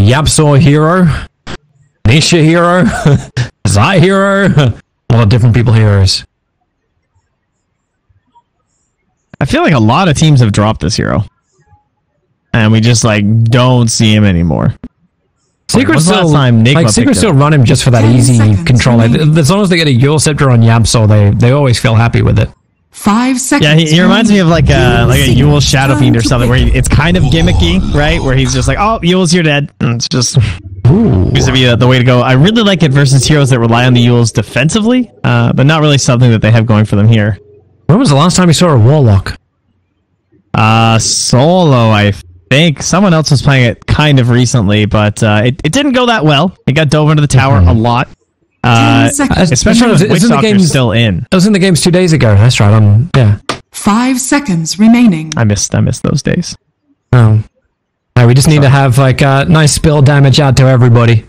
𝐂𝐫𝐞𝐝 hero, Nisha hero, Zai hero, a lot of different people heroes. I feel like a lot of teams have dropped this hero. And we just like don't see him anymore. Secret still run him just for that easy control. Like, as long as they get a Eul Scepter on 𝐂𝐫𝐞𝐝, they always feel happy with it. 5 seconds. Yeah, he reminds me of like a Eul Shadow Fiend or something, where it's kind of gimmicky, right? Where he's just like, oh, Eul's, you're dead. And it's just seems to be the way to go. I really like it versus heroes that rely on the Euls defensively, but not really something that they have going for them here. When was the last time you saw a Warlock? Solo, I think. Someone else was playing it kind of recently, but it didn't go that well. It got dove into the tower a lot. Especially when Witch Doctor's still in. I was in the games 2 days ago. That's right. Yeah. 5 seconds remaining. I missed those days. Oh. No, we just need to have like nice spill damage out to everybody.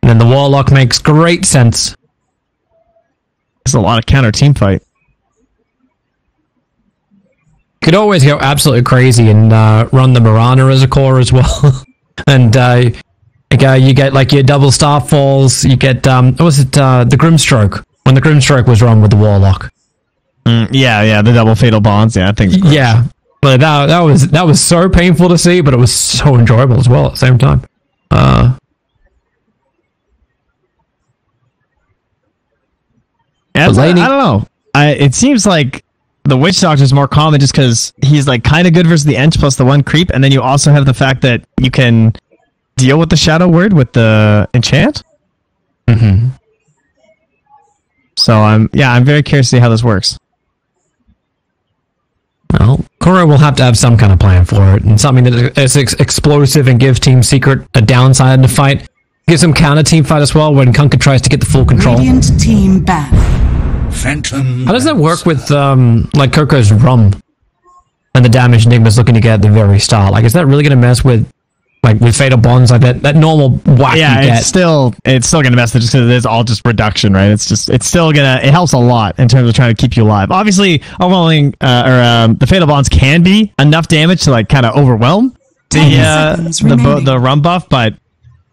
And then the Warlock makes great sense. There's a lot of counter team fight. Could always go absolutely crazy and run the Mirana as a core as well. And you get like your double Starfalls, you get, what was it, the Grimstroke, when the Grimstroke was run with the Warlock. Yeah, the double Fatal Bonds, yeah, I think. Yeah, but that was so painful to see, but it was so enjoyable as well at the same time. I don't know. It seems like the Witch Doctor is more common just because he's like kind of good versus the Ench plus the 1 creep, and then you also have the fact that you can deal with the Shadow Word with the enchant. So I'm very curious to see how this works. Well, 𝐂𝐫𝐞 will have to have some kind of plan for it, and something that is explosive and gives Team Secret a downside in the fight. Gives them counter team fight as well when 𝐂𝐫𝐞𝐝 tries to get the full control. Radiant team back. Phantom. How does that work with like Coco's Rum and the damage Nigma's looking to get at the very start? Like, is that really going to mess with Fatal Bonds, like that normal whack you get? It's still gonna mess with it just because it is all just reduction, right? It helps a lot in terms of trying to keep you alive. Obviously, overwhelming the Fatal Bonds can be enough damage to like kind of overwhelm the Rum buff, but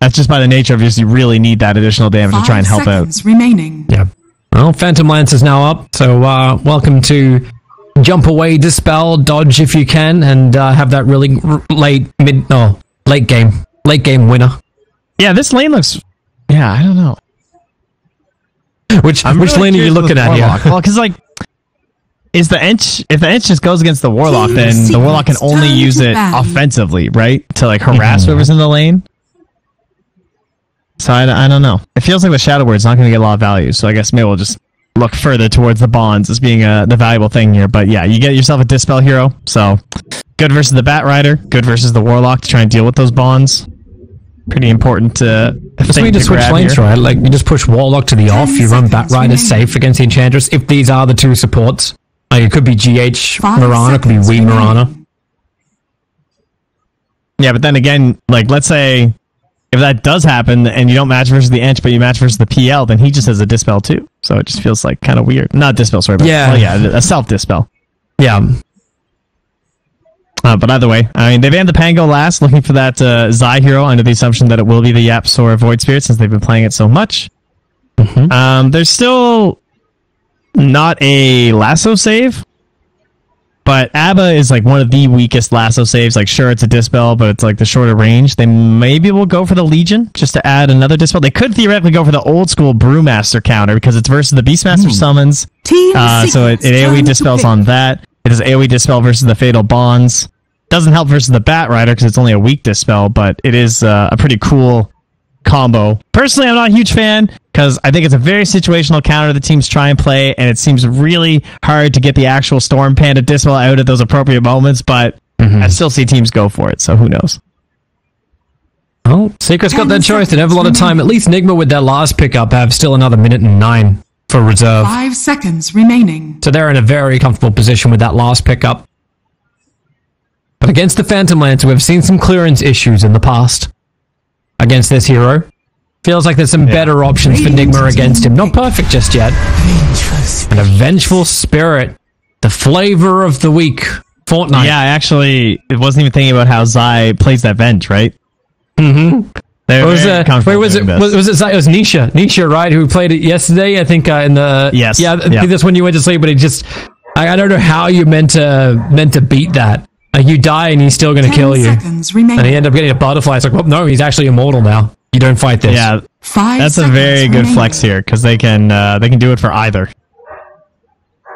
that's just by the nature of just you really need that additional damage to try and help out. Remaining. Yeah. Well, Phantom Lance is now up, so welcome to jump away, dispel, dodge if you can, and have that really late game winner. Yeah, this lane looks. Yeah, I don't know. Which lane are you looking at here? Well, because like, if the Ench just goes against the Warlock, then the Warlock can only use it offensively, right? To like harass whoever's in the lane. So I don't know. It feels like the Shadow Word's not going to get a lot of value, so I guess maybe we'll just look further towards the bonds as being the valuable thing here. But yeah, you get yourself a Dispel hero, so good versus the Bat Rider, good versus the Warlock to try and deal with those bonds. Pretty important to that's why you just switch lanes, right? Like, you just push Warlock to the off, you run Bat Rider safe against the Enchantress, if these are the two supports. Like, it could be GH Mirana, it could be Wii Mirana. Yeah, but then again, like, let's say if that does happen and you don't match versus the Ench, but you match versus the PL, then he just has a Dispel too. So it just feels like kind of weird. Not Dispel, sorry, but a self-Dispel. Yeah. But either way, I mean, they banned the Pango last, looking for that Zai hero under the assumption that it will be the 𝐂𝐫𝐞𝐝 or Void Spirit since they've been playing it so much. There's still not a lasso save, but Abba is like one of the weakest lasso saves. Like, sure, it's a Dispel, but it's like the shorter range. They maybe will go for the Legion just to add another Dispel. They could theoretically go for the old school Brewmaster counter because it's versus the Beastmaster summons. So it AoE Dispels on that. It is AoE Dispel versus the Fatal Bonds. Doesn't help versus the Bat Rider because it's only a weak Dispel, but it is a pretty cool combo. Personally, I'm not a huge fan because I think it's a very situational counter the teams try and play, and it seems really hard to get the actual Storm Panda Dispel out at those appropriate moments, but I still see teams go for it, so who knows. Well, Secret's got that choice. They have a lot of time. At least Nigma with their last pickup have still another 1:09 for reserve. 5 seconds remaining. So they're in a very comfortable position with that last pickup. But against the Phantom Lancer, we've seen some clearance issues in the past. Against this hero. Feels like there's some better options for Nigma against him. Not perfect just yet. And a Vengeful Spirit. The flavor of the week. Fortnite. Yeah, I actually wasn't even thinking about how Zai plays that Venge, right? Mm-hmm. Wait, was it? It was Nisha? Nisha, right? Who played it yesterday? I think in the I think that's when you went to sleep. But it just, I don't know how you're meant to beat that. Like you die and he's still going to kill you, and he end up getting a butterfly. It's like, well, no, he's actually immortal now. You don't fight this. Yeah, that's a very good flex here because they can do it for either.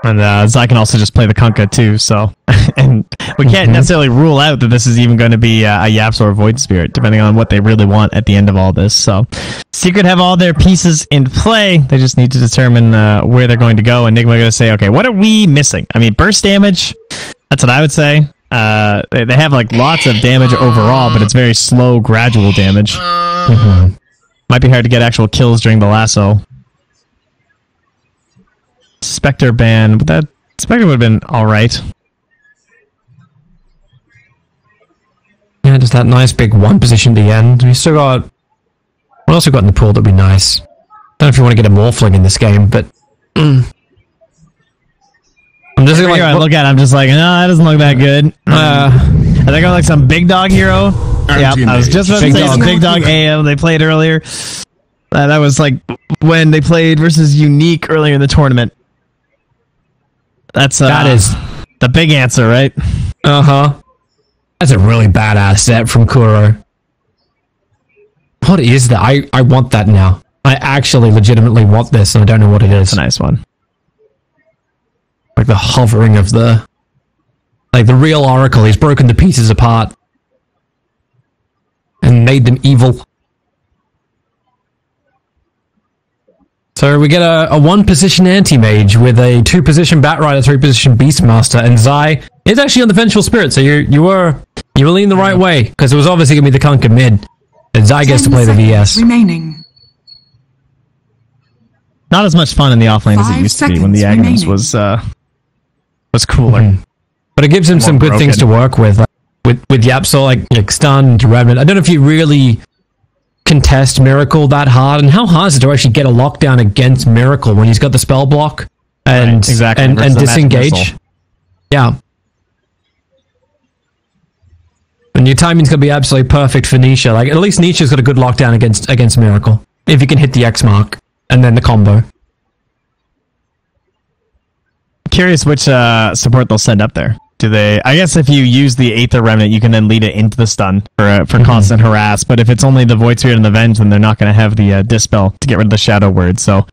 And Zai can also just play the Kunkka too, so and we can't necessarily rule out that this is even going to be a 𝐿𝐴𝐵𝑠 or a Void Spirit, depending on what they really want at the end of all this. So Secret have all their pieces in play. They just need to determine where they're going to go. And Nigma are going to say, okay, what are we missing? I mean, burst damage. That's what I would say. They have like lots of damage overall, but it's very slow, gradual damage. Might be hard to get actual kills during the lasso. Spectre ban, but that Spectre would have been alright. Yeah, just that nice big one position to the end. We still got... What else we got in the pool that'd be nice? Don't know if you want to get a Morphling in this game, but... I'm just like, look at it, I'm just like, no, that doesn't look that good. Are they going like some big dog hero? Yeah, I was just about to say some big dog AM they played earlier. That was like when they played versus Unique earlier in the tournament. That is the big answer, right? That's a really badass set from 𝐂𝐫𝐤. What is that? I want that now. I actually legitimately want this, and I don't know what it is. It's a nice one. Like the hovering of the... Like the real Oracle. He's broken the pieces apart. And made them evil. So we get a one-position anti-mage with a two-position Batrider, three-position Beastmaster, and Zai is actually on the Vengeful Spirit, so you were leaning the right way, because it was obviously going to be the Kunkka mid, and Zai gets to play the VS. Remaining. Not as much fun in the offlane as it used to be when the Aghanim's was cooler. But it gives him some good things to work with. With 𝐿𝐴𝐵𝑠, like stun, derailment. I don't know if you really contest Miracle that hard, and how hard is it to actually get a lockdown against Miracle when he's got the spell block and and disengage? Yeah. And your timing's gonna be absolutely perfect for Nisha. Like at least Nisha's got a good lockdown against Miracle. If you can hit the X mark and then the combo. Curious which support they'll send up there. Do they? I guess if you use the Aether Remnant, you can then lead it into the stun for constant harass. But if it's only the Void Spirit and the Venge, then they're not going to have the Dispel to get rid of the Shadow Word. So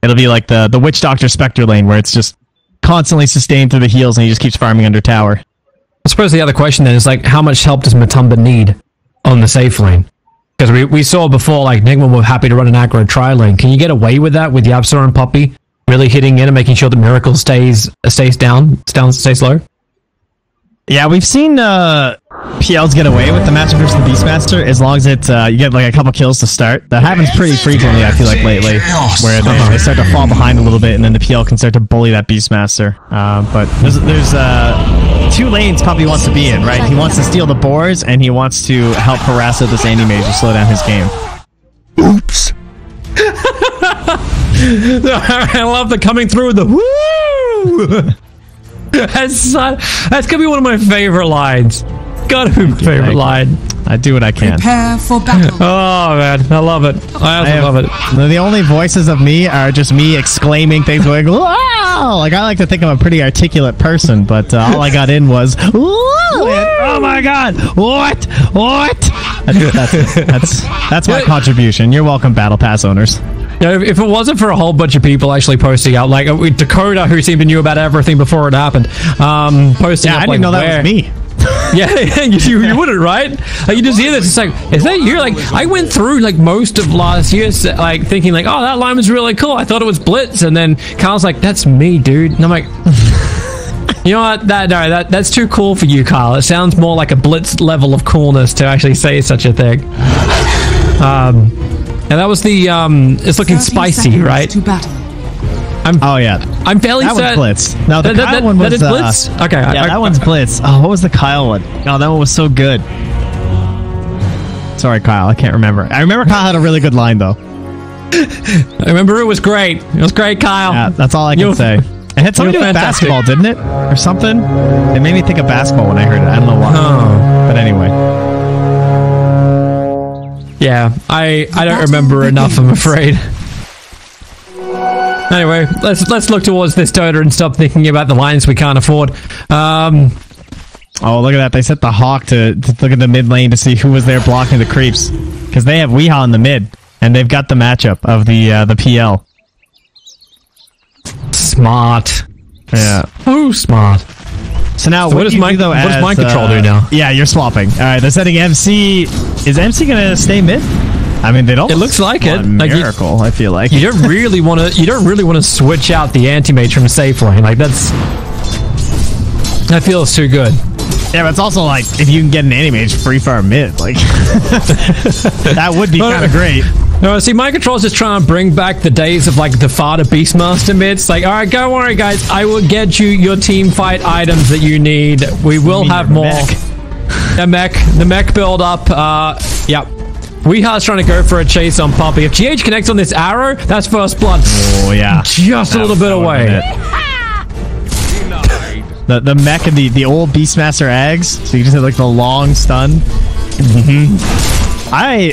it'll be like the Witch Doctor Spectre lane, where it's just constantly sustained through the heals, and he just keeps farming under tower. I suppose the other question then is like, how much help does Matumba need on the safe lane? Because we saw before, like Nigma were happy to run an aggro tri lane. Can you get away with that with 𝐿𝐴𝐵𝑠 and Poppy really hitting in and making sure that Miracle stays stays low? Yeah, we've seen PLs get away with the matchup versus the Beastmaster as long as it you get like a couple kills to start. That happens pretty frequently, I feel like, lately, where they start to fall behind a little bit, and then the PL can start to bully that Beastmaster. But there's two lanes Poppy wants to be in, right? He wants to steal the boars, and he wants to help harass out this Andy Mage to slow down his game. Oops. I love the coming through the woo! That's gonna be one of my favorite lines. Gotta be my favorite line. I do what I can. Prepare for battle. Oh man, I love it. I love it. The only voices of me are just me exclaiming things, going "Wow!" Like I like to think I'm a pretty articulate person, but all I got in was "Woo!" Oh my god! What? That's my contribution. You're welcome, Battle Pass owners. Yeah, if it wasn't for a whole bunch of people actually posting out, like Dakota, who seemed to knew about everything before it happened, posting up, I didn't know that was me. Yeah, you wouldn't, right? Like, you just hear this, it's like, is that you? Like, I went through like most of last year, like thinking like, oh, that line was really cool. I thought it was Blitz, and then Kyle's like, that's me, dude. And I'm like, you know what? That's too cool for you, Kyle. It sounds more like a Blitz level of coolness to actually say such a thing. And that was the it's looking spicy, right? Oh yeah, I'm fairly certain. That one's Blitz. No, the Kyle one was that is Blitz. Okay, yeah, that one's Blitz. Oh, what was the Kyle one? Oh, that one was so good. Sorry, Kyle, I can't remember. I remember Kyle had a really good line though. I remember it was great. It was great, Kyle. Yeah, that's all I can say. It had something to do with basketball, didn't it, or something? It made me think of basketball when I heard it. I don't know why. Oh. But anyway. Yeah, I don't remember enough, I'm afraid. Anyway, let's look towards this Dota and stop thinking about the lines we can't afford. Oh, look at that. They set the Hawk to look at the mid lane to see who was there blocking the creeps. Because they have 𝐂𝐫𝐞𝐿𝐻 in the mid. And they've got the matchup of the PL. Smart. Yeah. Oh, smart. So now, what does mind control do now? Yeah, you're swapping. All right, they're setting MC. Is MC going to stay mid? I mean, they don't. It looks like it. Miracle, I feel like. You don't really want to. You don't really want to switch out the anti-mage from safe lane. Like that feels too good. Yeah, but it's also like if you can get an anti-mage free farm mid, like that would be kind of great. No, see, my control's just trying to bring back the days of like the Fada Beastmaster mids. Like, all right, don't worry, guys. I will get you your team fight items that you need. We will have more. The mech build up. Yep. 𝐂𝐫𝐞𝐝𝐻's trying to go for a chase on Poppy. If GH connects on this arrow, that's first blood. Oh yeah, just a little bit away. The mech and the old Beastmaster Ags, so you just have like the long stun. I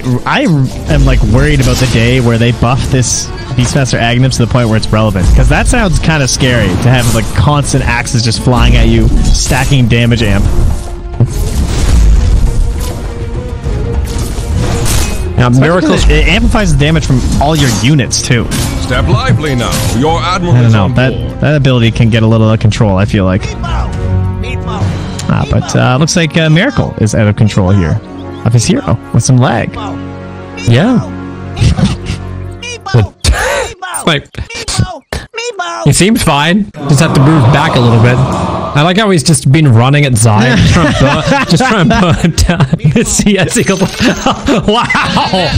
am like worried about the day where they buff this Beastmaster Aghanim to the point where it's relevant, because that sounds kind of scary to have like constant axes just flying at you, stacking damage amp. Now, Miracles, it amplifies the damage from all your units too. Step lively now. Your admiral I don't is know. on board. That ability can get a little out of control, I feel like. But looks like Miracle is out of control here of his hero with some lag. Yeah. Like, he seems fine. Just have to move back a little bit. I like how he's just been running at Zion, just trying to burn down the CS Eagle. Wow!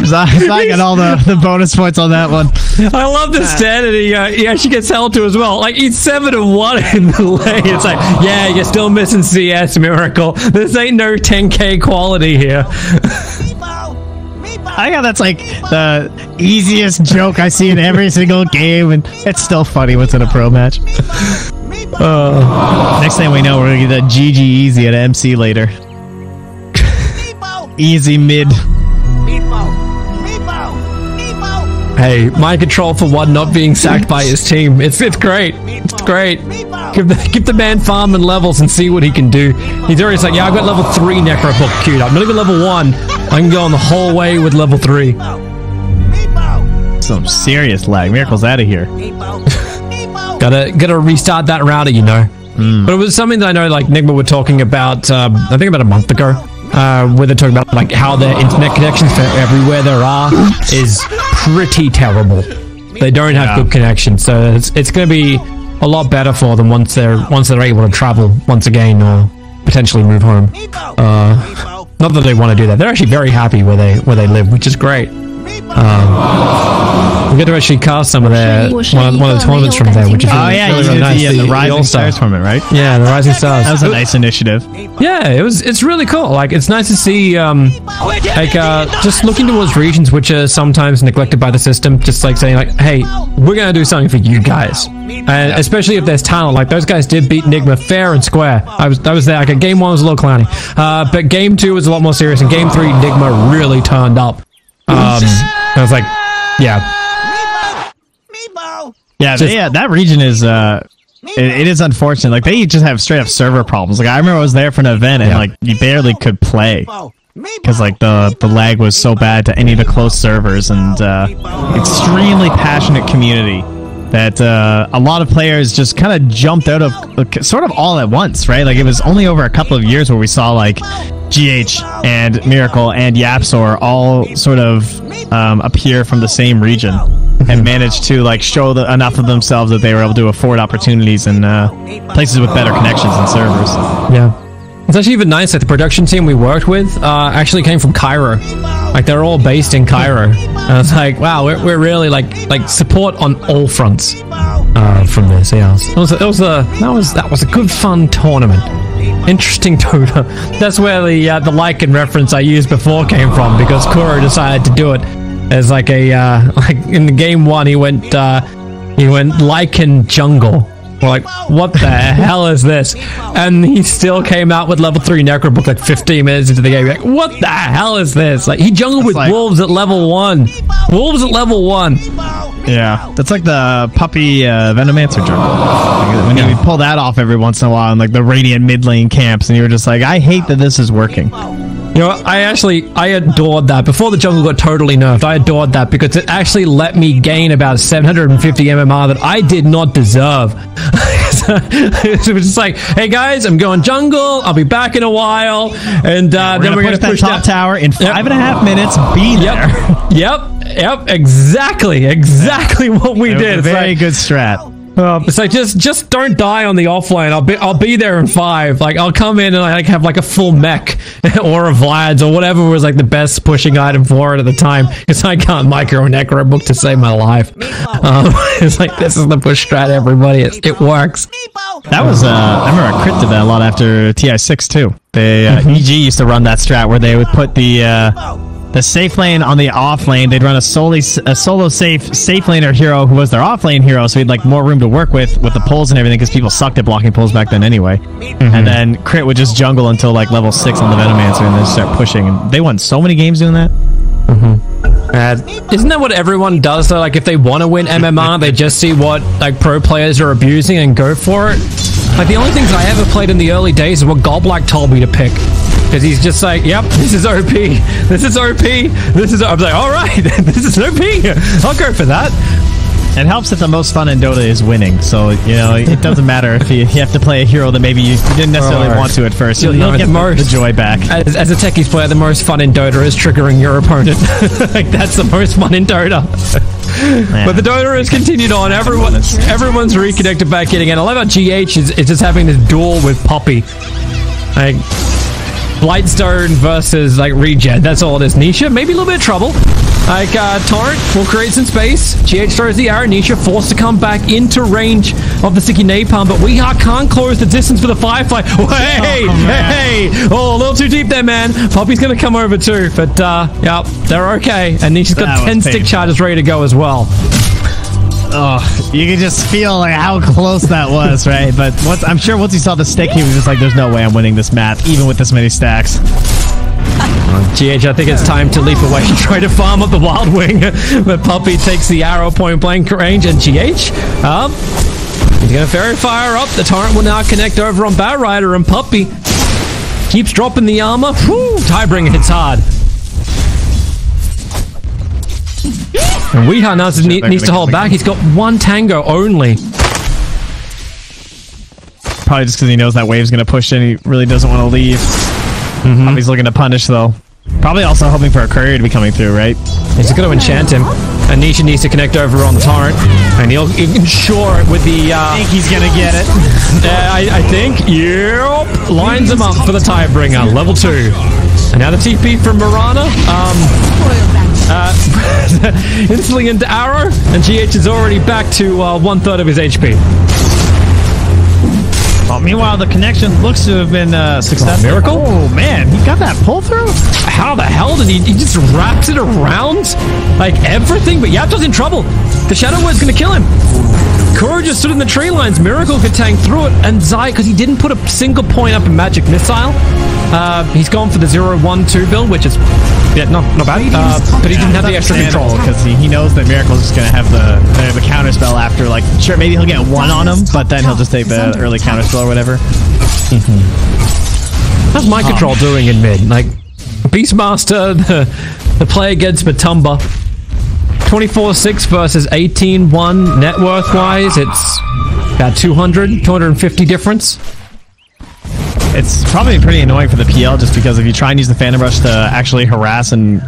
I got all the bonus points on that one. I love the stat that he actually gets held to as well. Like, he's 7-1 in the lane. It's like, yeah, you're still missing CS, Miracle. This ain't no 10k quality here. I got that's like the easiest joke I see in every single game, and it's still funny what's in a pro match. Next thing we know, we're gonna get that GG easy at MC later. Easy mid. Hey, mind control for one not being sacked by his team. It's great. It's great. Give the man farm and levels and see what he can do. He's already like, yeah, I've got level 3 Necro book queued up. Not even level 1. I can go on the whole way with level 3. Some serious lag. Miracle's out of here. Gotta restart that router, you know. But it was something that I know, like Nigma were talking about. I think about a month ago, where they're talking about like how their internet connections for everywhere there are is pretty terrible. They don't have good connections, so it's going to be a lot better for them once they're able to travel once again or potentially move home. Not that they want to do that. They're actually very happy where they live, which is great. We get to actually cast some of their one of the tournaments from there, which is really nice. The Rising Stars tournament, right? Yeah, the Rising Stars. That was a nice initiative. Yeah, it's really cool. Like, it's nice to see just looking towards regions which are sometimes neglected by the system, just like saying like, hey, we're gonna do something for you guys, and especially if there's talent. Like, those guys did beat Nigma fair and square. I was there. Like, game 1 was a little clowny, but game 2 was a lot more serious, and game 3 Nigma really turned up. I was like, yeah. Yeah, that region is it is unfortunate. Like, they just have straight up server problems. Like, I remember I was there for an event and like you barely could play because like the lag was so bad to any of the close servers, and extremely passionate community that a lot of players just kind of jumped out of sort of all at once, right? Like, it was only over a couple of years where we saw like GH and Miracle and 𝐂𝐫𝐞𝐝𝐻 all sort of appear from the same region and managed to like show enough of themselves that they were able to afford opportunities in places with better connections and servers. Yeah. It's actually even nice that the production team we worked with actually came from Cairo. Like, they're all based in Cairo. And it's like, wow, we're really like support on all fronts from this. Yeah, that was a good fun tournament. Interesting Dota. That's where the Lycan reference I used before came from, because Kuro decided to do it as like a like in the game 1 he went Lycan jungle. We're like, what the hell is this? And he still came out with level 3 Necrobook like 15 minutes into the game. Like, what the hell is this? Like, he jungled with wolves at level 1. Wolves at level 1. Yeah, that's like the puppy Venomancer jungle. When you pull that off every once in a while in like the Radiant mid lane camps, and you were just like, I hate that this is working. You know, I adored that. Before the jungle got totally nerfed, I adored that because it actually let me gain about 750 MMR that I did not deserve. It was just like, hey guys, I'm going jungle. I'll be back in a while, and then we're going to push that top tower in 5.5 minutes. Be there. Yep. Exactly what we did. Very good strat. It's like just don't die on the offlane. I'll be there in 5. Like I'll come in and I have like a full mech or a Vlad's or whatever was like the best pushing item for it at the time, because I can't micro Necrobook to save my life. It's like, this is the push strat, everybody. It works. That was I remember Crit did that a lot after TI6 too. They EG used to run that strat where they would put the safe lane on the off lane. They'd run a solo safe laner hero who was their off lane hero, so he'd like more room to work with the pulls and everything, because people sucked at blocking pulls back then anyway. And then Crit would just jungle until like level 6 on the Venomancer and then start pushing. And they won so many games doing that. Isn't that what everyone does though? Like if they want to win MMR, they just see what like pro players are abusing and go for it. Like the only things I ever played in the early days is what 𝐂𝐫𝐞𝐝𝐢 told me to pick. Because he's just like, yep, this is OP. This is OP. This is... I'm like, all right, this is OP. I'll go for that. It helps that the most fun in Dota is winning. So, you know, it doesn't matter if you have to play a hero that maybe you didn't necessarily want to at first. You'll get the joy back. As a techies player, the most fun in Dota is triggering your opponent. Like, that's the most fun in Dota. But the Dota has continued on. Everyone's reconnected back in again. I love how GH is just having this duel with Poppy. Like... Blightstone versus like regen. That's all it is. Nisha, maybe a little bit of trouble. Like Torrent will create some space. GH throws the arrow. Nisha forced to come back into range of the sticky napalm, but Weeha can't close the distance for the Firefly. Hey! Oh, a little too deep there, man. Poppy's gonna come over too, but yeah, they're okay. And Nisha's got 10 stick charges ready to go as well. Oh, you can just feel like how close that was, right? But I'm sure once he saw the stick, he was just like, there's no way I'm winning this map, even with this many stacks. GH, I think it's time to leap away and try to farm up the Wild Wing. But Poppy takes the arrow point blank range, and GH, he's going to Fairy Fire up. The Torrent will now connect over on Batrider, and Poppy keeps dropping the armor. Whew, Tidebringer hits hard. And Weeha now needs to hold back. He's got 1 tango only. Probably just because he knows that wave's going to push in. He really doesn't want to leave. He's looking to punish, though. Probably also hoping for a courier to be coming through, right? He's going to enchant him. And Nisha needs to connect over on the Torrent. And he'll ensure it with the... I think he's going to get it. I think. Yep. Lines him up for the Tidebringer. Level 2. And now the TP from Mirana. Instantly into arrow, and GH is already back to 1/3 of his HP. Well, meanwhile, the connection looks to have been successful. Miracle? Oh, man, he got that pull through? How the hell did he just wraps it around? Like everything, but Yapto's in trouble. The Shadow Word's gonna kill him. Kuro just stood in the tree lines. Miracle could tank through it, and Zai, because he didn't put a single point up in Magic Missile, he's gone for the 0-1-2 build, which is not bad, but he didn't have the extra control. Because he knows that Miracle's just going to have the counter spell after, like, sure, maybe he'll get 1 on him, but then he'll just take the early counter spell or whatever. How's Mind Control doing in mid? Like, Beastmaster, the play against Matumba, 24-6 versus 18-1 net worth-wise. It's about 250 difference. It's probably pretty annoying for the PL, just because if you try and use the Phantom Rush to actually harass and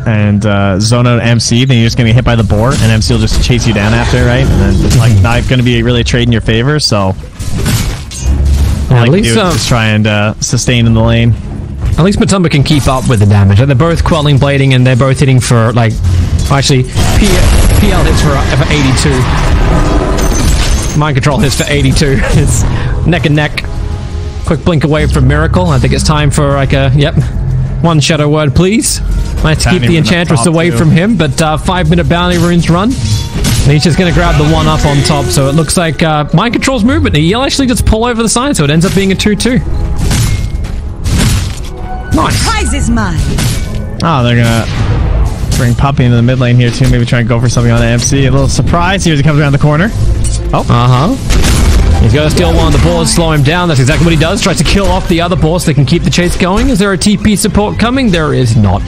zone out MC, then you're just going to get hit by the board, and MC will just chase you down after, right? And then it's like not going to be really a trade in your favor, so... At least just try and sustain in the lane. At least Matumba can keep up with the damage. They're both quelling blading, and they're both hitting for, like... Actually, PL hits for 82. Mind Control hits for 82. It's neck and neck. Quick blink away from Miracle. I think it's time for like a... Yep. 1 Shadow Word, please. Nice to keep the Enchantress away from him, but 5-minute bounty runes run. Nisha's going to grab the 1-up on top, so it looks like Mind Control's movement. He'll actually just pull over the side, so it ends up being a 2-2. Nice. Prize is mine. Oh, they're going to bring Puppey into the mid lane here, too. Maybe try and go for something on the MC. A little surprise here as he comes around the corner. Oh. He's got to steal one of the boars, slow him down. That's exactly what he does. Tries to kill off the other boar so they can keep the chase going. Is there a TP support coming? There is not.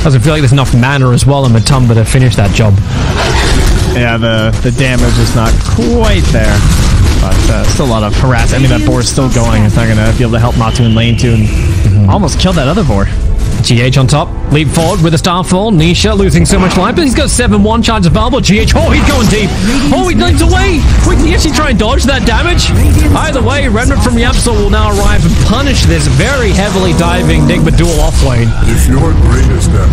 Doesn't feel like there's enough mana as well in Matumba to finish that job. Yeah, the damage is not quite there. But still a lot of harass. I mean, that boar's still going. It's not going to be able to help Matu in lane 2 and almost killed that other boar. GH on top. Leap forward with a Starfall. Nisha losing so much life, but he's got 7-1 charges available. GH, oh, he's going deep. Oh, he leads away. Wait, can he actually try and dodge that damage? Either way, Remnant from Yapsol will now arrive and punish this very heavily diving Nigma duel offlane.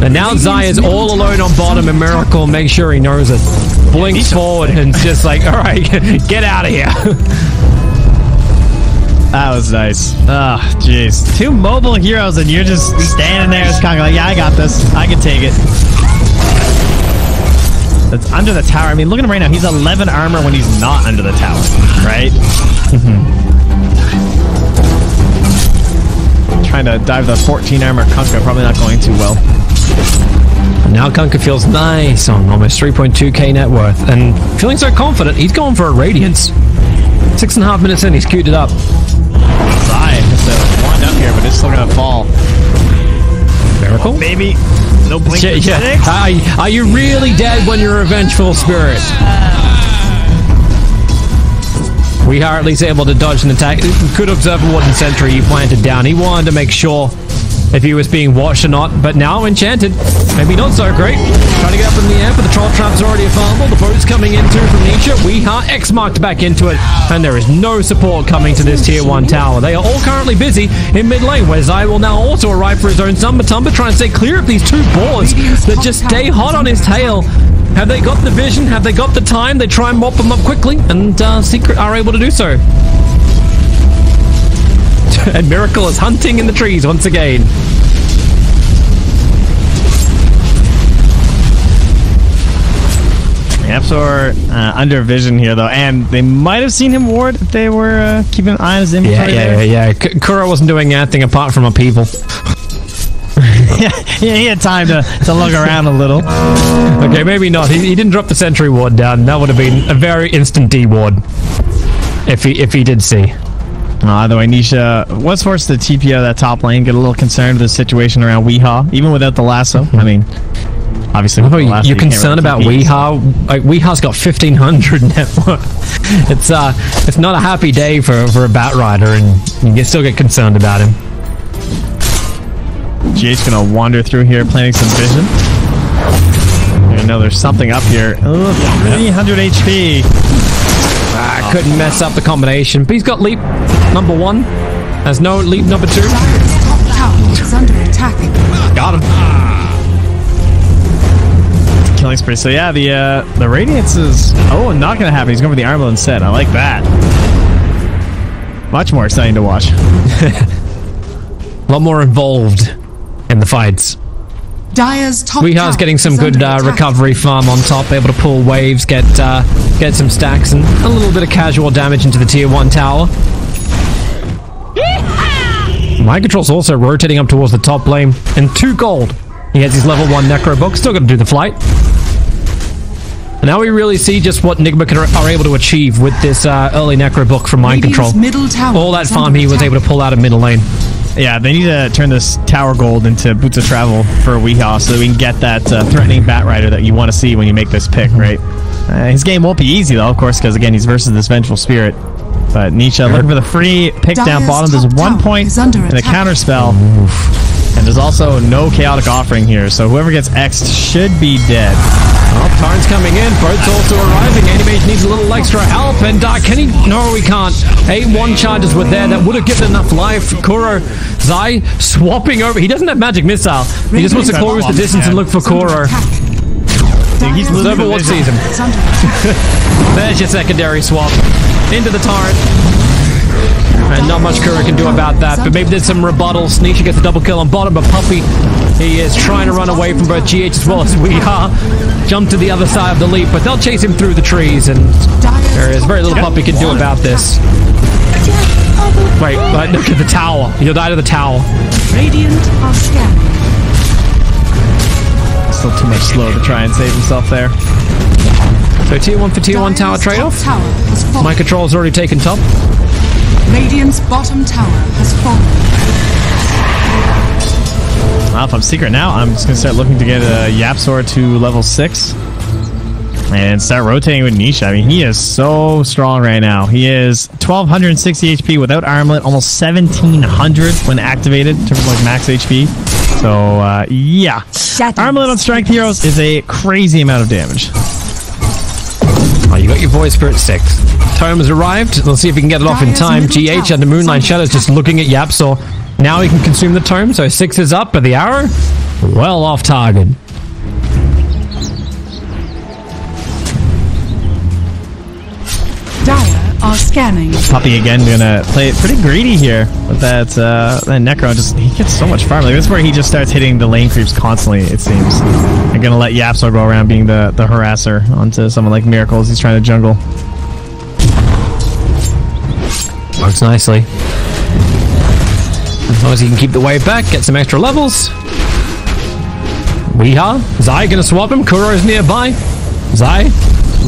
And now Zai is all alone on bottom, and Miracle makes sure he knows it. Blinks forward and just like, all right, get out of here. That was nice. Oh, jeez. 2 mobile heroes and you're just standing there as kind of like, yeah, I got this. I can take it. That's under the tower. I mean, look at him right now. He's 11 armor when he's not under the tower, right? Trying to dive the 14 armor Kunkka. Probably not going too well. Now Kunkka feels nice on almost 3.2k net worth. And feeling so confident, he's going for a Radiance. 6.5 minutes in, he's queued it up. Zai has to wind up here, but it's still gonna fall. Miracle? Maybe. No blink. Yeah. Are you really dead when you're a vengeful spirit? We are at least able to dodge an attack. Could observe what in Sentry he planted down. He wanted to make sure if he was being watched or not, but now Enchanted. Maybe not so great. Trying to get up in the air, but the Troll Trap's already available. The boat's coming in too from Nisha. 𝐂𝐿𝐵 X-marked back into it, and there is no support coming to this tier 1 tower. They are all currently busy in mid lane, where Zai will now also arrive for his own son. Matumba trying to stay clear of these 2 boars that just stay hot on his tail. Have they got the vision? Have they got the time? They try and mop them up quickly, and Secret are able to do so. And Miracle is hunting in the trees once again. Yapsor under vision here, though, and they might have seen him ward if they were keeping an eye on his inventory. Yeah. 𝐵𝐸𝐻 wasn't doing anything apart from upheaval. yeah, he had time to look around a little. Okay, maybe not. He didn't drop the sentry ward down. That would have been a very instant D ward if he did see. Either way, Nisha was forced to TP out of that top lane, get a little concerned with the situation around 𝐂𝐻𝐿, even without the lasso. I mean, obviously, you're concerned about 𝐂𝐻𝐿? Like, 𝐂𝐻𝐿's got 1,500 net worth. It's not a happy day for a Batrider, and you still get concerned about him. GH's gonna wander through here, planting some vision. I know there's something up here. Oh, 300 HP. Couldn't mess up the combination, but he's got leap number 1. Has no leap number 2. Top tower is under attack. Got him. Killing spree. So yeah, the Radiance is not gonna happen. He's going for the Armor instead. I like that. Much more exciting to watch. A lot more involved in the fights. Dire's top 𝐂𝐻𝐿's getting some good recovery farm on top, able to pull waves, get some stacks, and a little bit of casual damage into the tier 1 tower. Mind Control's also rotating up towards the top lane, and 2 gold. He has his level 1 Necro book, still got to do the flight. And now we really see just what Nigma are able to achieve with this early Necro book from Mind Control. All that farm he was able to pull out of middle lane. Yeah, they need to turn this tower gold into boots of travel for 𝐂𝐻𝐿 so that we can get that threatening Batrider that you want to see when you make this pick, right? His game won't be easy, though, of course, because, again, he's versus this Vengeful Spirit. But Nisha looking for the free pick down bottom. There's 1 point and a counter spell. And there's also no chaotic offering here, so whoever gets X'd should be dead. Oh, Tarn's coming in. Boat's also arriving. Animage needs a little extra help, and can he? No, he can't. 8-1 charges were there. That would have given enough life. 𝐵𝐸𝐻, Zai swapping over. He doesn't have magic missile. He just wants to close the distance and look for 𝐵𝐸𝐻. He's losing Overwatch sees him. There's your secondary swap. Into the Torrent. And not much Kura can do about that, but maybe there's some rebuttals. Nisha gets a double kill on bottom, but Puppey, he is trying to run away from both GH as well as we are. Jump to the other side of the leap, but they'll chase him through the trees, and there is very little Puppey can do about this. Wait, look at the tower. You'll die to the tower. Radiant are scanning. Still too much slow to try and save himself there. So tier 1 for tier 1 tower trade-off. My control's already taken top. Radiant's bottom tower has fallen. Well, if I'm Secret now, I'm just going to start looking to get a 𝐂𝐿𝐴 to level 6. And start rotating with Nisha. I mean, he is so strong right now. He is 1260 HP without armlet, almost 1700 when activated in terms of like max HP. So, yeah. Armlet on strength heroes is a crazy amount of damage. Oh, you got your Void Spirit 6. Tome has arrived. Let's see if he can get it off in time. GH and the Moonlight Shadows just looking at 𝐂𝐿𝐴. Now he can consume the Tome, so 6 is up, but the arrow, well off target. Dire are scanning. Puppey again gonna play it pretty greedy here with that Necro. He gets so much farm. Like, this is where he just starts hitting the lane creeps constantly, it seems. I'm gonna let 𝐂𝐿𝐴 go around being the harasser onto someone like Miracle as he's trying to jungle. Works nicely. As long as he can keep the wave back, get some extra levels. Weeha. Zai gonna swap him. Kuro is nearby. Zai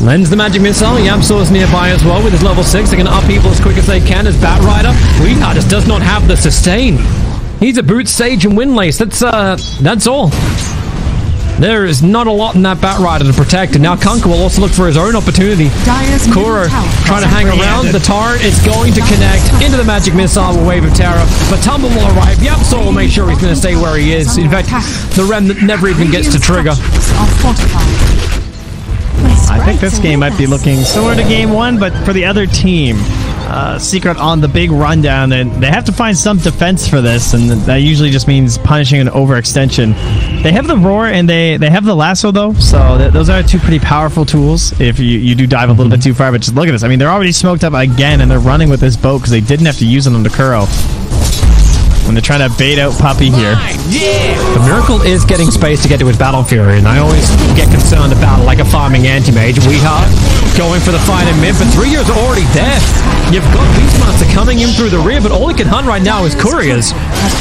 lends the magic missile. 𝐂𝐿𝐴 is nearby as well with his level 6. They're gonna upheaval as quick as they can as Bat Rider. Weeha just does not have the sustain. He's a Boot Sage and Windlace. That's all. There is not a lot in that Bat Rider to protect, and now 𝐂𝐤 will also look for his own opportunity. Kuro trying to hang around. The turret is going to connect into the magic missile with Wave of Terror, but Tumble will arrive. 𝐂𝐿𝐴 will make sure he's going to stay where he is. In fact, the Remnant never even gets to trigger. I think this game might be looking similar to game 1, but for the other team. Secret on the big rundown, and they have to find some defense for this, and that usually just means punishing an overextension. They have the Roar and they have the Lasso though, so those are two pretty powerful tools if you do dive a little bit too far. But just look at this. I mean, they're already smoked up again, and they're running with this boat because they didn't have to use it on the Kuro. And they're trying to bait out Puppey here. The Miracle is getting space to get to his Battle Fury, and I always get concerned about like a farming anti-mage. Weeha going for the fight in mid, but 3 years are already there. You've got Beastmaster coming in through the rear, but all he can hunt right now is couriers.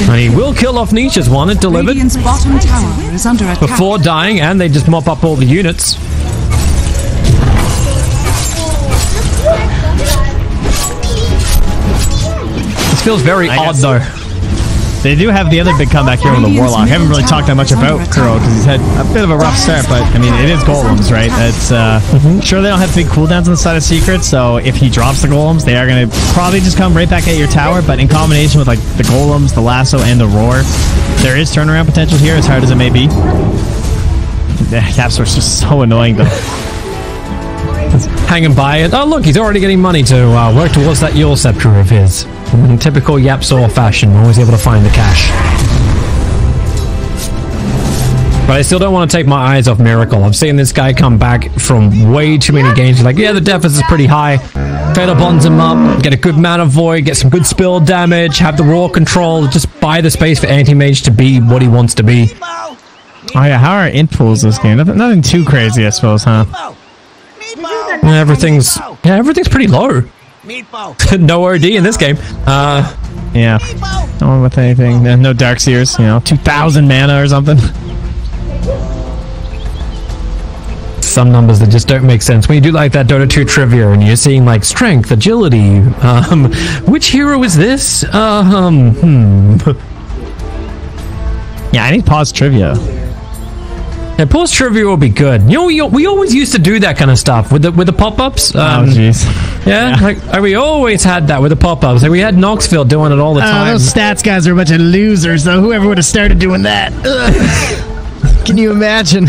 And he will kill off Nisha's one. It delivered Bottom tower is under attack. before dying, and they just mop up all the units. This feels very odd though. They do have the other big comeback here with the Warlock. I haven't really talked that much about Kuro because he's had a bit of a rough start, but I mean, it is golems, right? It's sure they don't have big cooldowns on the side of Secret, so if he drops the golems, they are going to probably just come right back at your tower, but in combination with like the golems, the lasso, and the roar, there is turnaround potential here, as hard as it may be. The 𝐂𝐿𝐴 is just so annoying though. Hanging by it. Oh look, he's already getting money to work towards that Yule Scepter of his. In typical 𝐂𝐿𝐴 fashion, always able to find the cash. But I still don't want to take my eyes off Miracle. I've seen this guy come back from way too many games. He's like, yeah, the deficit is pretty high. Fatal bonds him up, get a good mana void, get some good spill damage, have the raw control, just buy the space for anti-mage to be what he wants to be. Oh yeah, how are int pools this game? Nothing too crazy, I suppose, huh? Yeah, everything's pretty low. No OD in this game. Yeah. No one with anything. No Darkseers, 2,000 mana or something. Some numbers that just don't make sense. When you do like that Dota 2 trivia and you're seeing like strength, agility, which hero is this? Yeah, I need pause trivia. Yeah, pause trivia will be good. We always used to do that kind of stuff with the pop-ups. Oh jeez. Yeah, like we always had that with the pop-ups. Like we had Knoxville doing it all the time. Those stats guys are a bunch of losers, though. Whoever would have started doing that. Can you imagine?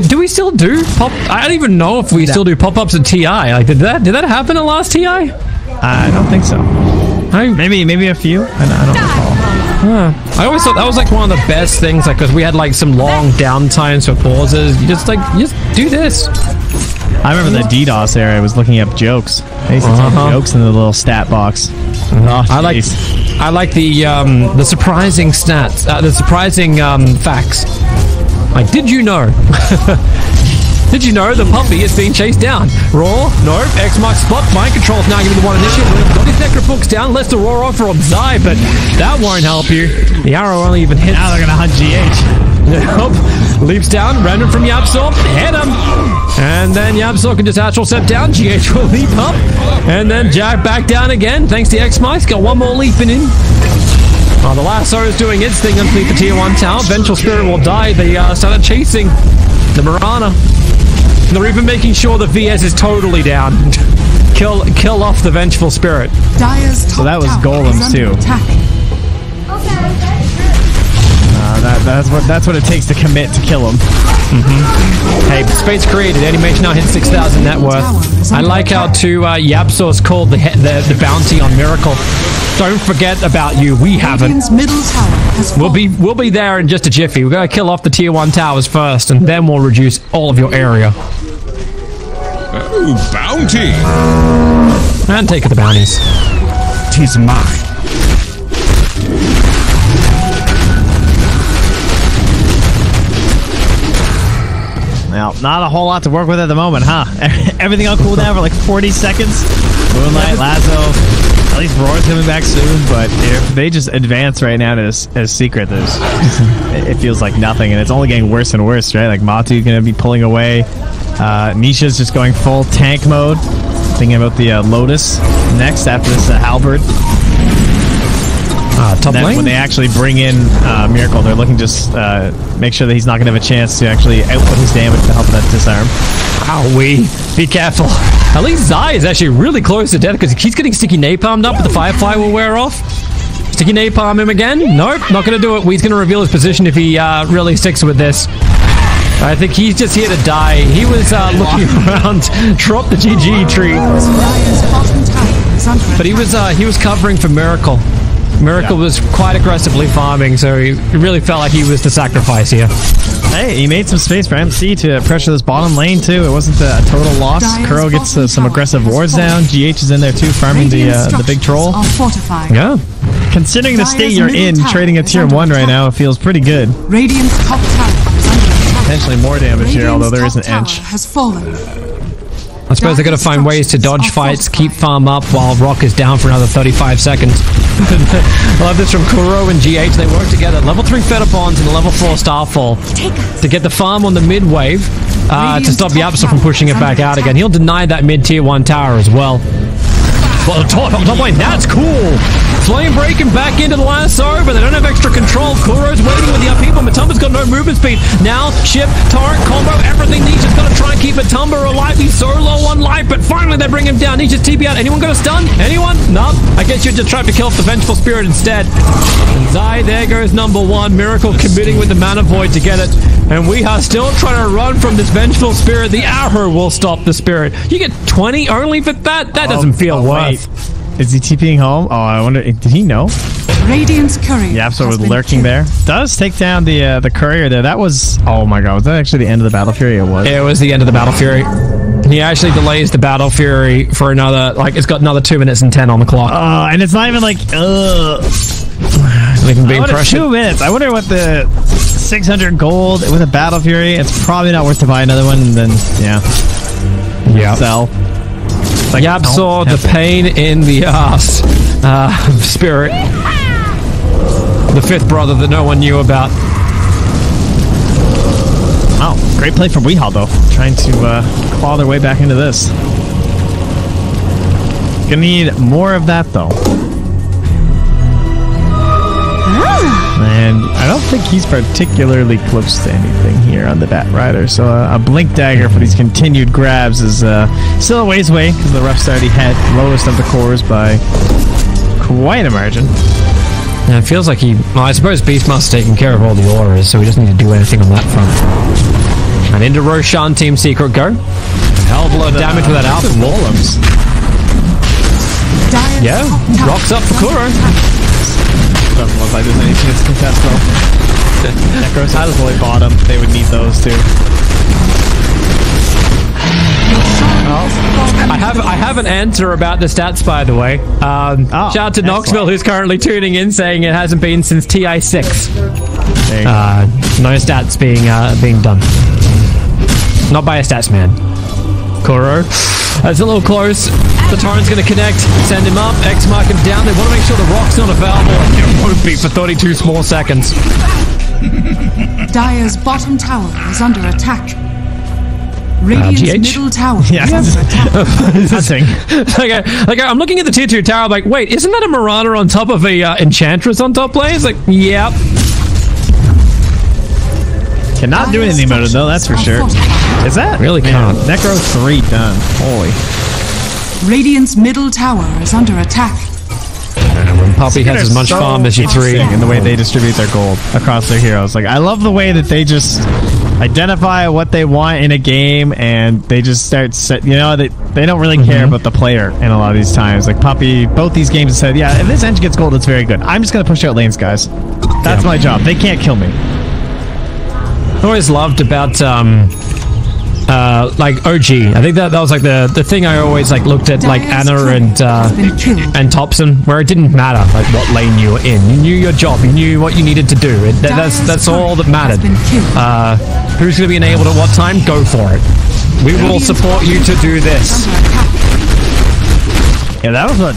Do we still do pop? I don't even know if we still do pop-ups at TI. Like did that happen at last TI? I don't think so. Maybe a few. I don't recall. I always thought that was like one of the best things, like because we had like some long downtimes for pauses. You just do this. I remember the DDoS era. I was looking up jokes. I used to type jokes in the little stat box. Oh, I like the surprising stats, the surprising facts. Like, did you know? Did you know the puppy is being chased down? Raw? Nope. X marks spot. Mind control's now giving the one initiative. Got his necro books down. Lets the Raw off from Zai, but that won't help you. The arrow only even hits. Now they're gonna hunt GH. Nope. Leaps down. Random from Yapsor. Hit him. And then Yapsor can just actual set down. GH will leap up. And then Jack back down again. Thanks to X Marks. Got one more leaping in. Oh, the lasso is doing its thing underneath the tier 1 tower. Vengeful Spirit will die. They started chasing the Mirana. They're even making sure the VS is totally down. Kill off the Vengeful Spirit. So that was golems too. That's what it takes to commit to kill him. Hey, Space created. Animation now hits 6,000 net worth. I like how Yapsor's called the bounty on Miracle. Don't forget about you. We haven't. Middle tower has We'll be there in just a jiffy. We're gonna kill off the tier 1 towers first, and then we'll reduce all of your area. Oh, bounty! And take the bounties. 'Tis mine. Now, not a whole lot to work with at the moment, huh? Everything on cooldown for like 40 seconds. Moonlight, Lazo. At least Roar's coming back soon, but if they just advance right now as Secret, it feels like nothing, and it's only getting worse and worse, right? Like Matu going to be pulling away. Nisha's just going full tank mode. Thinking about the Lotus next after this Halberd. Top lane? When they actually bring in Miracle, they're looking just make sure that he's not going to have a chance to actually output his damage to help that disarm. Owie. Be careful. At least Zai is actually really close to death because he's getting sticky napalmed up, but the Firefly will wear off. Sticky napalm him again? Nope, not going to do it. He's going to reveal his position if he really sticks with this. I think he's just here to die. He was looking around, dropped the GG tree. But he was covering for Miracle. Miracle was quite aggressively farming, so he really felt like he was the sacrifice here. Hey, he made some space for MC to pressure this bottom lane too. It wasn't a total loss. 𝐿𝐸 gets some aggressive wards down. GH is in there too, farming the big troll. Yeah. Considering the state you're in, trading a tier 1 right now, it feels pretty good. Radiant's top tower is under attack. Potentially more damage here, although there is an inch. Has fallen. I suppose they're going to find ways to dodge fights, keep farm up while Rock is down for another 35 seconds. I love this from 𝐂𝐸 and GH. They work together. Level 3 Fetterpons and the level 4 Starfall to get the farm on the mid wave to stop Yapsor from pushing it back out again. He'll deny that mid tier 1 tower as well. Well, top lane, that's cool. Flame breaking back into the lasso, but they don't have extra control. 𝐂𝐸's waiting with the upheaval. Matumba's got no movement speed. Now, ship, torrent, combo, everything. Nisha's got to try and keep Matumba alive. He's so low on life, but finally they bring him down. Nisha's TP out. Anyone got a stun? Anyone? No. I guess you just tried to kill off the Vengeful Spirit instead. And Zai, there goes number 1. Miracle committing with the Mana Void to get it. And we are still trying to run from this Vengeful Spirit. The arrow will stop the Spirit. You get 20 only for that? That doesn't feel worth. Is he TPing home? Oh, I wonder, did he know? Radiant's courier. Yapsor was lurking there. Does take down the courier there. That was, oh my god, was that actually the end of the Battle Fury? It was. It was the end of the Battle Fury. He actually delays the Battle Fury for another, like, it's got another 2 minutes and 10 on the clock. And it's not even like, They can be pressured. 2 minutes. I wonder what the 600 gold with a Battle Fury, it's probably not worth to buy another one, and then, yeah. Sell. Like Yapsor, the pain in the ass Spirit. The 5th brother that no one knew about. Wow, great play from Weehall though. Trying to claw their way back into this. Gonna need more of that though. And I don't think he's particularly close to anything here on the Bat Rider. So a Blink Dagger for these continued grabs is still a ways away because the ref's already had lowest of the cores by quite a margin. Yeah, it feels like well, I suppose Beastmaster's taking care of all the orders, so he doesn't need to do anything on that front. And into Roshan Team Secret go. Hell of a lot of damage with that Alpha Golems. Yeah, rocks up for 𝐂𝐸. Doesn't look like there's any chance to contest though. Necros has the bottom. They would need those too. have an answer about the stats, by the way. Shout out to Knoxville, who's currently tuning in, saying it hasn't been since TI6. No stats being done. Not by a stats man. Koro. That's a little close. The torrent's going to connect. Send him up. X mark him down. They want to make sure the rock's not available. It won't be for 32 small seconds. Dire's bottom tower is under attack. Radiant's middle tower is under attack. like I'm looking at the tier 2 tower. I'm like, wait, isn't that a Marauder on top of a Enchantress on top lane? It's like, yep. Cannot do anything about it though, that's for sure. Is that? Really can't. Necro 3 done. Holy. Radiant's middle tower is under attack. And when Poppy has as much farm as you 3. In the way they distribute their gold across their heroes. Like, I love the way that they just identify what they want in a game and they just start they don't really care about the player in a lot of these times. Like Poppy, both these games said, yeah, if this engine gets gold, it's very good. I'm just going to push out lanes, guys. That's my job. They can't kill me. I always loved about like OG. I think that was like the thing I always like looked at, like Anna and Thompson, where it didn't matter like what lane you were in. You knew your job. You knew what you needed to do. That's all that mattered. Who's going to be enabled at what time? Go for it. We will support you to do this. Yeah, that was what,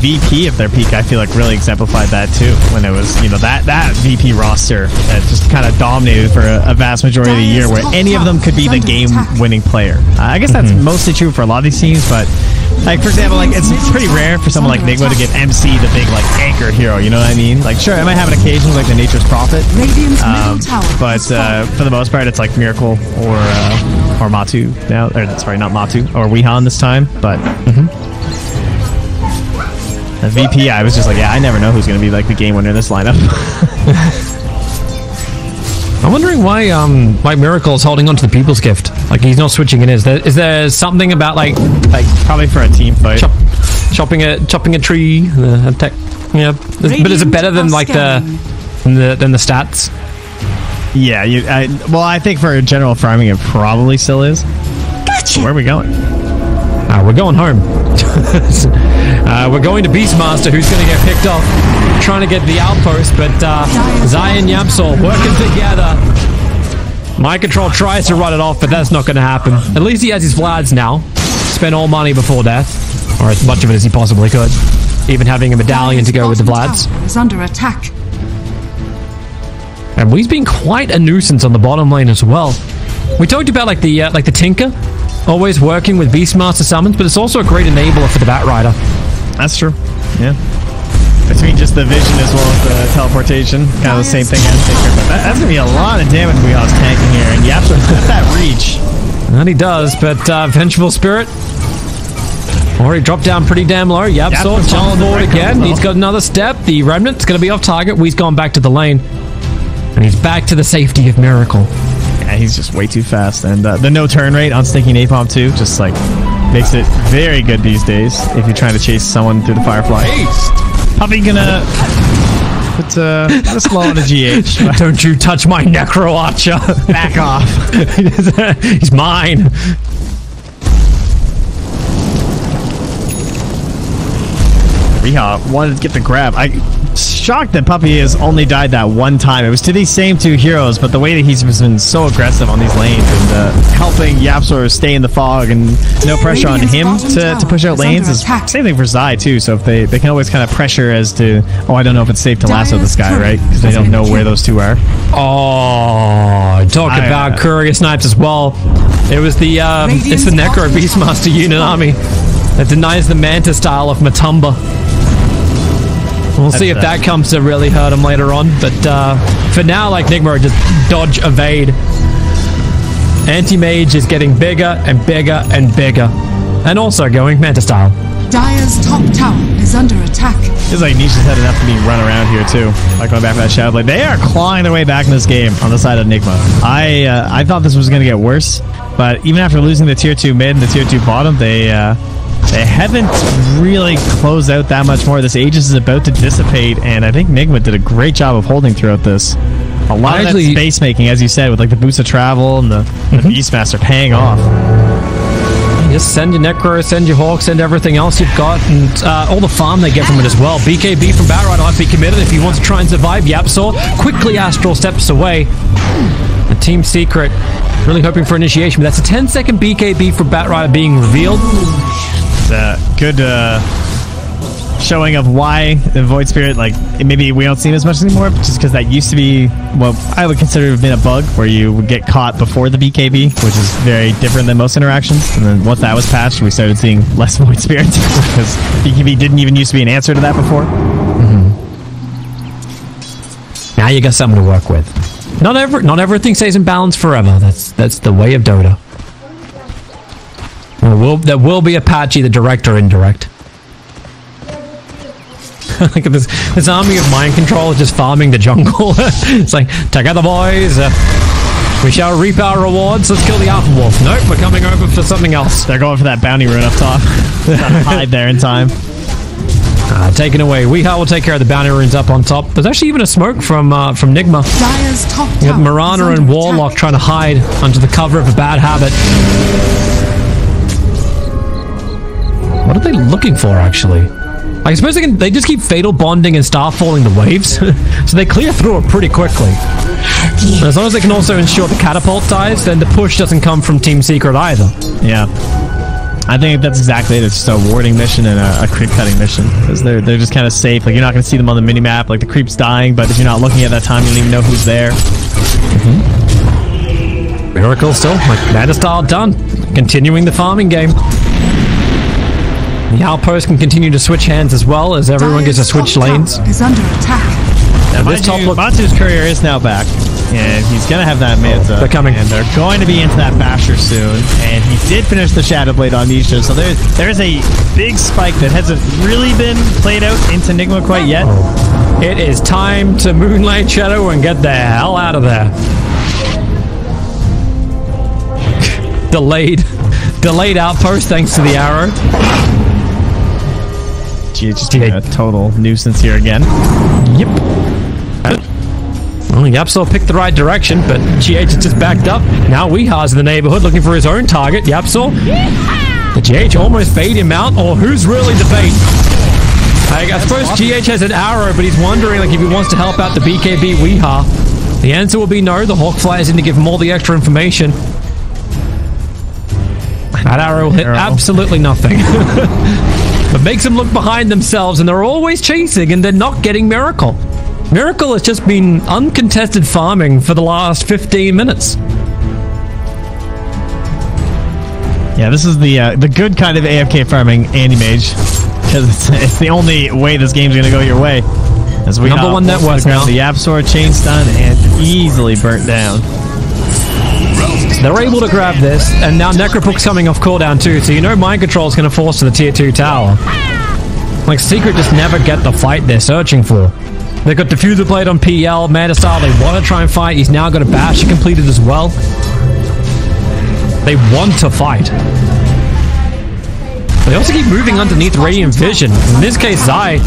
VP at their peak, I feel like really exemplified that too. When it was, that VP roster that just kind of dominated for a vast majority of the year, where any of them could be the game-winning player. I guess that's mostly true for a lot of these teams, but like, for example, like it's pretty rare for someone like Nigma to give MC the big like anchor hero. You know what I mean? Like, sure, I might have an occasion like the Nature's Prophet, but for the most part, it's like Miracle or Matu now. Or sorry, not Matu, or Weehan this time, but. The VP, I was just like, yeah, I never know who's going to be like the game winner in this lineup. I'm wondering why Miracle's holding on to the People's Gift. Like, he's not switching it. Is there something about like probably for a team fight, chopping a tree, attack? Yeah, but is it better than like than the stats? Yeah, I think for general farming, it probably still is. Gotcha. Where are we going? We're going home. We're going to Beastmaster, who's going to get picked off, trying to get the outpost, but Zai and Yapsol working together. My Control tries to run it off, but that's not going to happen. At least he has his Vlads now. Spent all money before death, or as much of it as he possibly could. Even having a medallion to go with the Vlads. Is under attack. And he's been quite a nuisance on the bottom lane as well. We talked about like the Tinker. Always working with Beastmaster summons, but it's also a great enabler for the Batrider. That's true. Yeah. Between just the vision as well as the teleportation, kind of the same thing as Tinker. But that's going to be a lot of damage Weeha's tanking here, and Yap's got that reach. And he does, but Vengeful Spirit already dropped down pretty damn low. Yapsol jump forward again. He's got another step. The Remnant's going to be off target. Wee's gone back to the lane. And he's back to the safety of Miracle. Yeah, he's just way too fast, and the no turn rate on stinking napalm too just like makes it very good these days if you're trying to chase someone through the Firefly. Probably gonna put a slow on the GH. Don't you touch my Necro Archer! Back off! He's mine. Weeha wanted to get the grab. I'm shocked that Puppy has only died that one time. It was to these same two heroes, but the way that he's been so aggressive on these lanes and helping Yapsor stay in the fog and no pressure on him to push out lanes is same thing for Zai too. So if they can always kind of pressure as to, oh, I don't know if it's safe to lasso this guy, right? Because they don't know where those two are. Oh, talk about courier snipes as well. It was the it's the Necro Beastmaster unit army that denies the Manta style of Matumba. We'll see if that comes to really hurt him later on. But for now, like Nigma, just dodge, evade. Anti-Mage is getting bigger and bigger and bigger. And also going Manta style. Dire's top tower is under attack. Feels like Nisha's had enough to be run around here too. Like going back to that Shadow Blade. They are clawing their way back in this game on the side of Nigma. I thought this was going to get worse. But even after losing the tier 2 mid and the tier 2 bottom, they haven't really closed out that much more. This Aegis is about to dissipate, and I think Nigma did a great job of holding throughout this. A lot of that space making, as you said, with like the boost of travel and the Beastmaster paying off. Just send your Necro, send your Hawk, send everything else you've got, and all the farm they get from it as well. BKB from Batrider might be committed if he wants to try and survive. YapzOr quickly Astral steps away. And Team Secret really hoping for initiation, but that's a 10-second BKB for Batrider being revealed. It's a good showing of why the Void Spirit, like, maybe we don't see it as much anymore, just because that used to be what I would consider to have been a bug, where you would get caught before the BKB, which is very different than most interactions. And then once that was patched, we started seeing less Void Spirits, because BKB didn't even used to be an answer to that before. Now you got something to work with. Not everything stays in balance forever. That's the way of Dota. There will be a patch, either direct or indirect. Look at this army of mind control just farming the jungle. It's like, together boys, we shall reap our rewards. Let's kill the Alpha Wolf. Nope, we're coming over for something else. They're going for that bounty rune up top. Gotta hide there in time. Taken away. 𝐂𝐫𝐞𝐝 will take care of the bounty runes up on top. There's actually even a smoke from Nigma. You have Marana and Warlock trying to hide under the cover of a bad habit. What are they looking for, actually? I suppose they just keep fatal bonding and starfalling the waves, so they clear through it pretty quickly. And as long as they can also ensure the catapult dies, then the push doesn't come from Team Secret either. Yeah. I think that's exactly it. It's just a warding mission and a creep cutting mission, because they're just kind of safe. Like, you're not going to see them on the minimap. Like, the creep's dying, but if you're not looking at that time, you don't even know who's there. Miracle still, like, Meta style done. Continuing the farming game. The outpost can continue to switch hands as well, as everyone gets to switch lanes. Is under attack. Now, Batu's courier is now back, and he's going to have that Manta. They're coming. And they're going to be into that Basher soon, and he did finish the Shadow Blade on Nisha, so there's a big spike that hasn't really been played out into Nigma quite yet. It is time to Moonlight Shadow and get the hell out of there. Delayed outpost thanks to the arrow. Just a total nuisance here again. Yep. Well, YapzOr picked the right direction, but GH is just backed up. Now 𝐂𝐫𝐻's in the neighborhood looking for his own target. YapzOr. The GH almost bait him out, or who's really the bait? I suppose GH has an arrow, but he's wondering like if he wants to help out the BKB 𝐂𝐫𝐻. The answer will be no. The Hawk flies in to give him all the extra information. That arrow will hit absolutely nothing. But makes them look behind themselves, and they're always chasing, and they're not getting Miracle. Miracle has just been uncontested farming for the last 15 minutes. Yeah, this is the good kind of AFK farming anti-mage, because it's the only way this game's going to go your way. As we Number one net worth now. The YapzOr chain stun and easily burnt down. They're able to grab this, and now Necrobook's coming off cooldown too, so you know Mind Control is going to force to the tier 2 tower. Like, Secret just never get the fight they're searching for. They've got Diffuser Blade on PL, Manta Style, they want to try and fight. He's now got a Basher completed as well. They want to fight. They also keep moving underneath Radiant Vision. In this case, 𝐸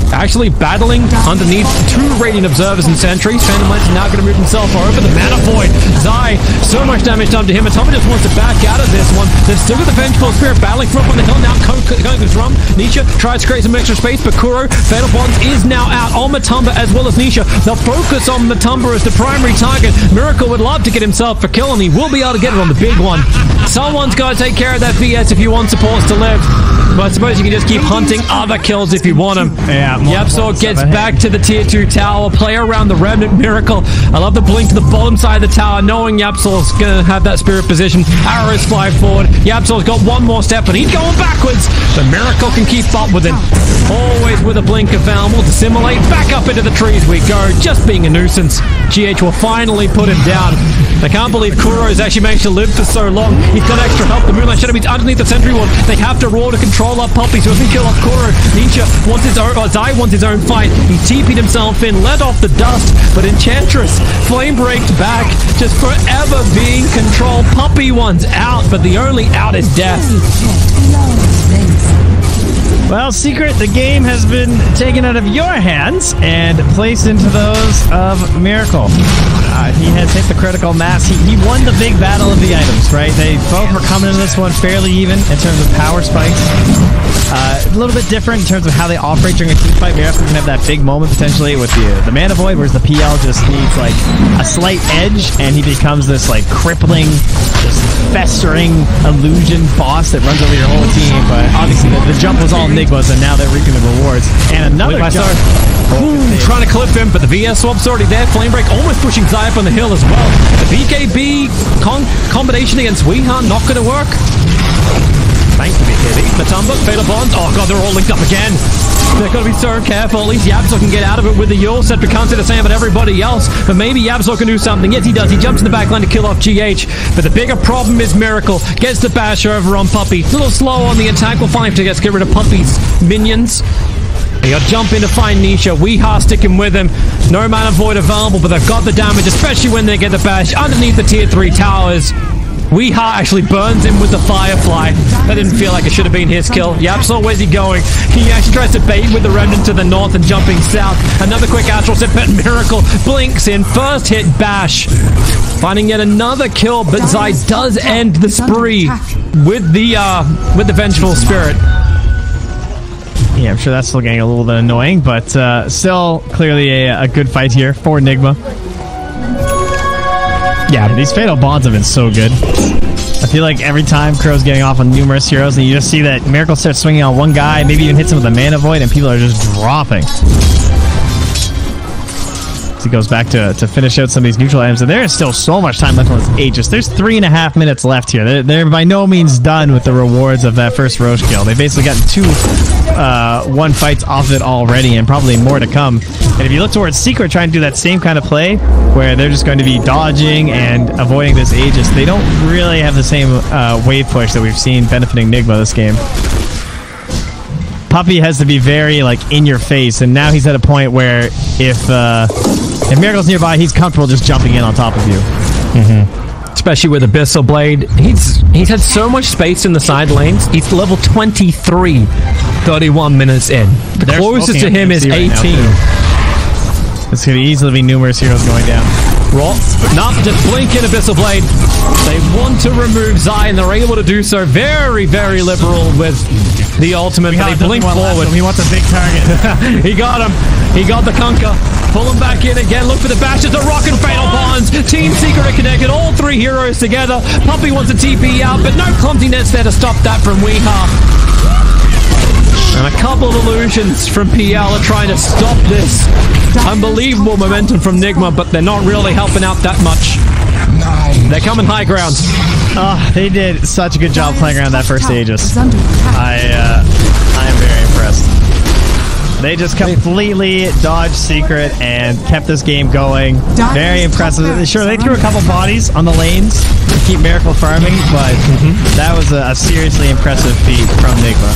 actually battling underneath 2 Radiant Observers and Sentries. Phantom Lance is now going to move himself over the Mana Void. 𝐸, so much damage done to him. Atomic just wants to back out of this one. They've still got the Vengeful Spirit battling from up on the hill. Now going to drum. Nisha tries to create some extra space, but 𝐂𝐫𝐞𝐝, Fatal Bonds is now out on Matumba as well as Nisha. They'll focus on Matumba as the primary target. Miracle would love to get himself a kill, and he will be able to get it on the big one. Someone's got to take care of that VS if you want supports to live. But I suppose you can just keep hunting other kills if you want them. Yeah, YapzOr gets back to the tier 2 tower, play around the Remnant Miracle. I love the blink to the bottom side of the tower, knowing YapzOr's going to have that spirit position. Arrows fly forward. YapzOr's got one more step, and he's going backwards. The Miracle can keep up with him. Always with a blink of Valmel to simulate. Back up into the trees we go, just being a nuisance. GH will finally put him down. I can't believe 𝐂𝐫𝐞 has actually managed to live for so long. He's got extra help. The Moonlight Shadow beats underneath the Sentry Ward. They have to roar to control up Puppy so he can kill off 𝐂𝐫𝐞. Nisha wants his own, 𝐸 wants his own fight. He TP'd himself in, let off the dust, but Enchantress flame braked back, just forever being controlled. Puppy one's out, but the only out is death. Well, Secret, the game has been taken out of your hands and placed into those of Miracle. He has hit the critical mass. He won the big battle of the items, right? They both were coming into this one fairly even in terms of power spikes. A little bit different in terms of how they operate during a team fight. Miracle can have that big moment potentially with the mana void, whereas the PL just needs like a slight edge, and he becomes this like crippling, just festering illusion boss that runs over your whole team. But obviously the jump was all Nigma's, and now they're reaping the rewards. And another jump. Trying to clip him, but the VS swap's already there. Flame Break almost pushing Zai up on the hill as well. The BKB combination against 𝐂𝐤 not going to work. Thanks to BKB. Matumba, Fatal Bonds. Oh god, they're all linked up again. They've got to be so careful. At least 𝐂𝐤 can get out of it with the Yule set. We can't say the same about everybody else, but maybe 𝐂𝐤 can do something. Yes, he does. He jumps in the back line to kill off GH, but the bigger problem is Miracle gets the bash over on Puppey. A little slow on the attack. We'll find to get rid of Puppey's minions. They got to jump in to find Nisha. 𝐂𝐤 sticking with him. No mana void available, but they've got the damage, especially when they get the bash underneath the tier 3 towers. 𝐂𝐤 actually burns him with the Firefly. That didn't feel like it should have been his kill. YapzOr, where's he going? He actually tries to bait with the Remnant to the north and jumping south. Another quick astral set, but Miracle blinks in. First hit bash. Finding yet another kill, but Zai does end the spree with the Vengeful Spirit. Yeah, I'm sure that's still getting a little bit annoying, but still clearly a good fight here for Nigma. Yeah, these Fatal Bonds have been so good. I feel like every time Crow's getting off on numerous heroes, and you just see that Miracle starts swinging on one guy, maybe even hits him with a mana void, and people are just dropping. So he goes back to finish out some of these neutral items, and there is still so much time left on this Aegis. There's 3.5 minutes left here. They're by no means done with the rewards of that first Roche kill. They've basically gotten 2 fights off of it already, and probably more to come. And if you look towards Secret trying to do that same kind of play, where they're just going to be dodging and avoiding this Aegis, they don't really have the same wave push that we've seen benefiting Nigma this game. Puppey has to be very like in your face, and now he's at a point where if Miracle's nearby, he's comfortable just jumping in on top of you. Especially with Abyssal Blade. He's had so much space in the side lanes. He's level 23, 31 minutes in. The closest to him is 18. It's going to easily be numerous heroes going down. Not just blink in Abyssal Blade. They want to remove Zai, and they're able to do so. Very, very liberal with the ultimate. They blink forward. He wants a big target. He got him. He got the Conquer. Pull him back in again. Look for the bashes. The Rock and Fatal Bonds. Team Secret are connected. All 3 heroes together. Puppey wants a TP out, but no clumsiness there to stop that from 𝐂𝐤. And a couple of illusions from PL are trying to stop this unbelievable momentum from Nigma, but they're not really helping out that much. They're coming high ground. They did such a good job playing around that first Aegis. I am very impressed. They just completely dodged Secret and kept this game going. Very impressive. Sure, they threw a couple bodies on the lanes to keep Miracle farming, but that was a seriously impressive feat from Nigma.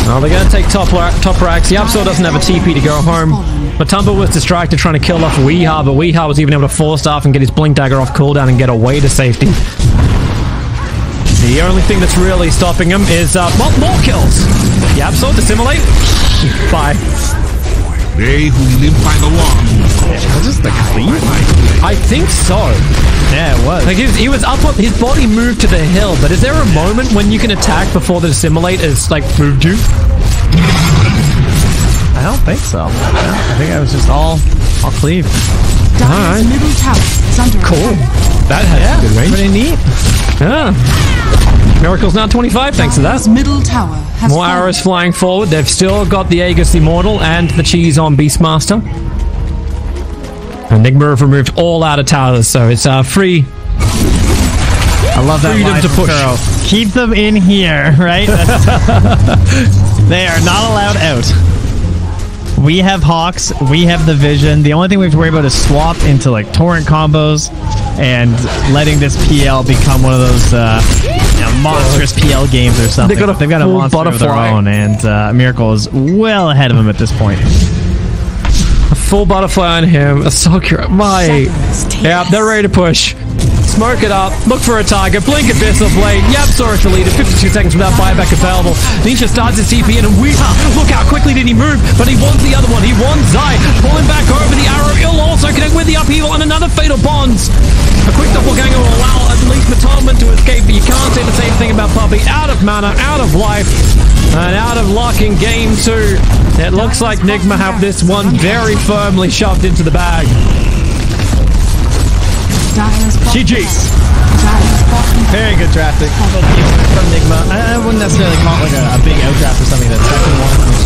Well, they're going to take top racks. YapzOr doesn't have a TP to go home. Matumba was distracted trying to kill off 𝐂𝐤, but 𝐂𝐤 was even able to force staff and get his Blink Dagger off cooldown and get away to safety. The only thing that's really stopping him is, more kills. YapzOr, dissimulate. Bye. They who live by the law. Was this the cleave? I think so. Yeah, it was. Like he was up on his body moved to the hill, but is there a moment when you can attack before the dissimulate is like moved you? I don't think so. I think I was just all cleave. Alright. Middle tower is under cool. That has good range. Pretty neat. Yeah. Miracle's now 25 thanks to that. Middle tower has more arrows flying forward. They've still got the Aegis Immortal and the cheese on Beastmaster. And Nigma have removed all outer towers, so it's free. I love that line to push. Kuro. Keep them in here, right? They are not allowed out. We have Hawks, we have the Vision. The only thing we have to worry about is swap into like torrent combos and letting this PL become one of those monstrous PL games or something. They've got a monster of their own, and Miracle is well ahead of them at this point. A full butterfly on him. A Sakura. Yeah, they're ready to push. Smoke it up, look for a target, blink Abyss of lane. Yep, Saurus deleted, 52 seconds without buyback available. Nisha starts his TP in, and Weeha, look how quickly did he move, but he wants the other one. He wants Zai, pulling back over the arrow. He'll also connect with the upheaval and another fatal bonds. A quick doppelganger will allow at least Matolman to escape, but you can't say the same thing about Puppey. Out of mana, out of life, and out of luck in game 2. It looks like Nigma have this one very firmly shoved into the bag. GG's. Very good drafting from Nigma. I wouldn't necessarily call it like a big outdraft or something. That second one